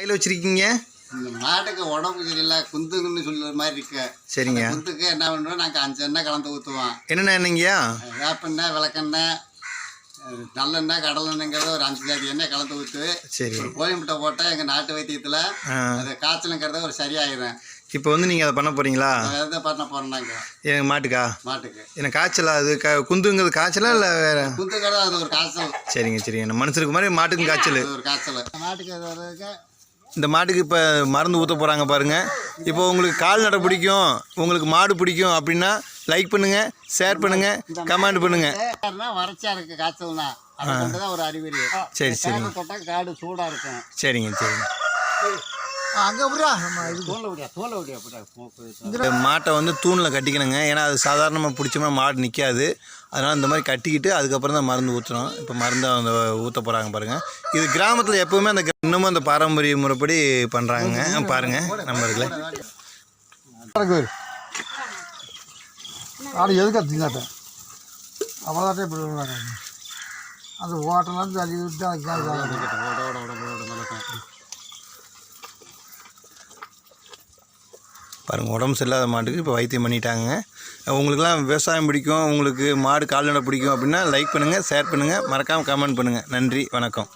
கையில் வச்சுருக்கீங்க? இந்த மாட்டுக்கு உடம்பு சரியில்லை, குந்துங்கன்னு சொல்லுற மாதிரி இருக்கு. சரிங்க. குந்துக்கு என்ன பண்ணுறோம், நாங்கள் 5 எண்ணெய் கலந்து ஊற்றுவோம். என்னென்ன எண்ணெய்ங்கய்யா? வேப்பெண்ணெய், விளக்கெண்ணெய், நல்லெண்ணெய், கடலெண்ணெய்ங்கிறத ஒரு 5 ஜாதி எண்ணெய் கலந்து ஊற்று. சரி. ஒரு கோயம்புட்டை போட்டால் எங்கள் நாட்டு வைத்தியத்தில் அது காய்ச்சலுங்கிறத ஒரு சரியாயிடும். இப்போ வந்து நீங்கள் அதை பண்ண போகிறீங்களா? எதை பண்ண போகிறோம் நாங்கள்? எனக்கு மாட்டுக்கா? மாட்டுக்கு. எனக்கு காய்ச்சலா? அது குந்துங்கிறது காய்ச்சலா இல்லை வேறு? குந்துங்கிறது அது ஒரு காய்ச்சல். சரிங்க சரிங்க. நம்ம மனுஷருக்கு மாதிரி மாட்டுக்கும் காய்ச்சல். ஒரு காய்ச்சல் மாட்டுக்கு அது வர்றதுக்கு. இந்த மாட்டுக்கு இப்போ மருந்து ஊற்ற போகிறாங்க பாருங்கள். இப்போ உங்களுக்கு கால்நடை பிடிக்கும், உங்களுக்கு மாடு பிடிக்கும் அப்படின்னா லைக் பண்ணுங்கள், ஷேர் பண்ணுங்கள், கமெண்ட் பண்ணுங்கள். வறட்சியா இருக்குது காய்ச்சல்னா, அது தான் ஒரு அறிகுறி. சரி சரி. தொட்டால் காடு சூடாக இருக்கும். சரிங்க சரிங்க. அங்கே இந்த மாட்டை வந்து தூணில் கட்டிக்கணுங்க. ஏன்னா அது சாதாரணமாக பிடிச்சோம்னா மாடு நிற்காது. அதனால் இந்த மாதிரி கட்டிக்கிட்டு அதுக்கப்புறம் தான் மருந்து ஊற்றுறோம். இப்போ மருந்து அந்த ஊற்ற போகிறாங்க பாருங்கள். இது கிராமத்தில் எப்போவுமே அந்த இன்னமும் அந்த பாரம்பரிய முறைப்படி பண்ணுறாங்க. பாருங்கள் நம்பர்களே. ஆடு எதுக்கு திங்காட்டேன் அவ்வளோதாட்டே இப்படி அந்த ஓட்டெல்லாம் தள்ளி விட்டு பாருங்கள், உடம்பு சரியில்லாத மாட்டுக்கு இப்போ வைத்தியம் பண்ணிட்டாங்க. உங்களுக்குலாம் விவசாயம் பிடிக்கும், உங்களுக்கு மாடு கால்நடை பிடிக்கும் அப்படின்னா லைக் பண்ணுங்கள், ஷேர் பண்ணுங்கள், மறக்காமல் கமெண்ட் பண்ணுங்கள். நன்றி, வணக்கம்.